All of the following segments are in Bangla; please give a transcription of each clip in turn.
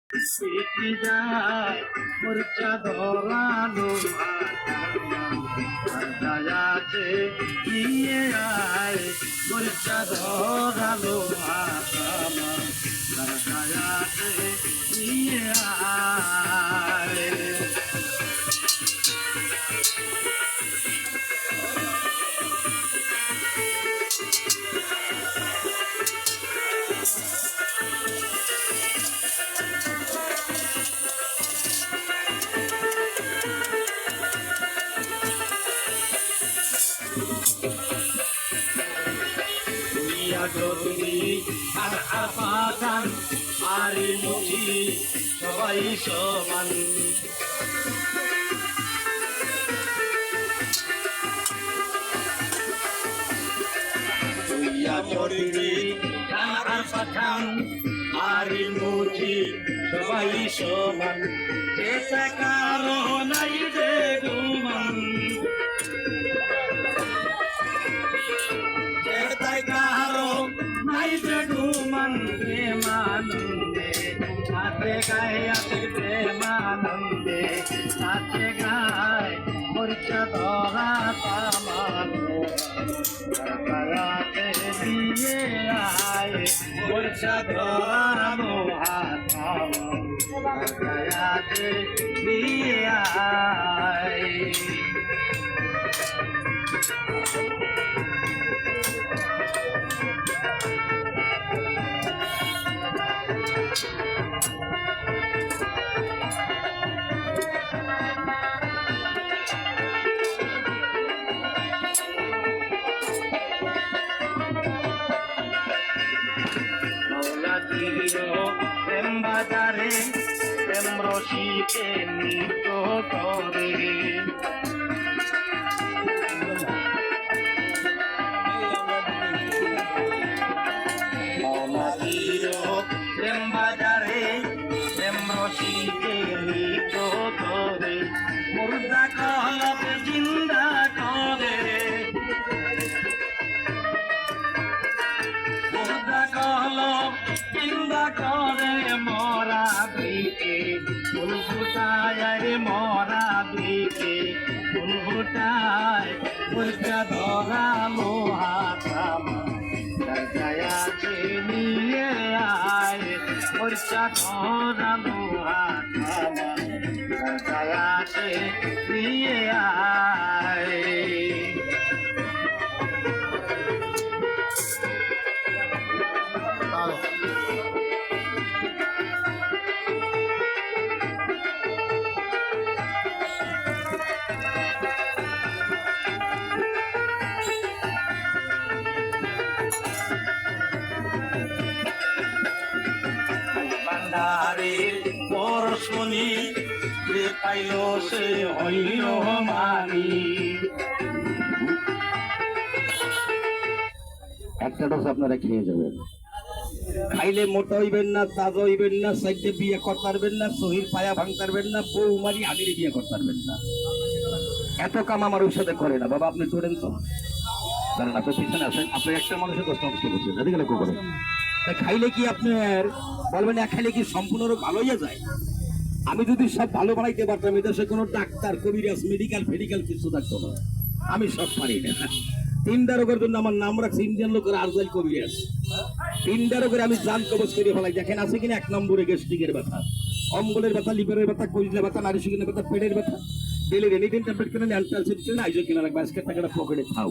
পিটি যায় মরিচা ধরানো দয়াতে নিয়ে আয় মরিচা ধরানো দয়াতে নিয়ে আয় যদি আর আপাদান আরে মুখি সবাই সমান যদি আর পাঠান আরে মুখি সবাই সমান এটা কারো নাই রে গুমান কারো নাই যে গুমান প্রেমানন্দে সাথে গায়ে আছে প্রেমানন্দে সাথে গায়ে মরিচা ধরা তামানো দয়াতে দিয়ে আয় মরিচা ধরানো হাতানো দয়াতে দিয়ে আয় প্রেম বাজারে প্রেম রসিকে নিত করে প্রেম বাজারে প্রেম রসিকে নিত করে মুর্দা কলবে জিন্দা করে মুর্দা কলব জিন্দা করে মরা দিকে ফুল ফুটায় রে মরা দিকে ফুল ফুটায় ফুলটা ধরা লোহা দয়াতে নিয়ে আয় ফুলটা ধরা লোহা দয়াতে নিয়ে আয় ভান্ডারের পরশনি পাইল সে হইল মানি একটা ডোজ আপনারা খেয়ে যাবেন খাইলে মোটা হইবেন না তাজা হইবেন না সাইডে বিয়ে করতে পারবেন না শহীদ পায়া ভাঙতে পারবেন না বউ মারি আমিরে বিয়ে করতে পারবেন না এত কাম আমার ওর সাথে করে না বাবা আপনি চড়েন তো কারণ আপনি পিছনে আসেন আপনি একটা মানুষের কষ্ট কষ্ট করছেন এদিকে লক্ষ্য করেন তাই খাইলে কি আপনার বলবেন এক খাইলে কি সম্পূর্ণ রোগ ভালো হয়ে যায় আমি যদি সব ভালো বানাইতে পারতাম এদেশে কোনো ডাক্তার কবিরাজ মেডিকেল ফেডিকেল কিছু থাকতো না আমি সব পারি না 3টা রোগের জন্য আমার নাম রাখছি ইন্ডিয়ান লোকের আরজাইল কবিরাজ 3টা রোগের আমি জান কবজ করে ফেলাই দেখেন আছে কিনা 1 নম্বরে গ্যাস্ট্রিকের ব্যথা অম্বলের ব্যথা লিভারের ব্যথা কলিজার ব্যথা নারী সুগিনের ব্যথা পেটের ব্যথা ডেলি রেনিডিন ট্যাবলেট কিনে অ্যান্টালসিড কিনে আইজো কিনা লাগবে আজকে টাকাটা পকেটে খাও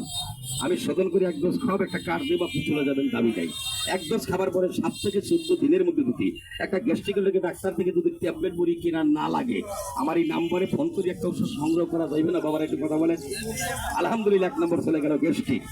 আমি সদন করে 1 ডোজ খাওয়াব একটা কার্ড দেব আপনি চলে যাবেন দাবিটাই 1 ডোজ খাবার পরে 7 থেকে 14 দিনের মধ্যে যদি একটা গ্যাস্ট্রিকের লোকে ডাক্তার থেকে যদি ট্যাবলেট বড়ি কেনা না লাগে আমার এই নাম্বারে ফোন করে একটা ওষুধ সংগ্রহ করা যাইবে না বাবার একটু কথা বলে আলহামদুলিল্লাহ 1 নম্বর চলে গেল গ্যাস্ট্রিক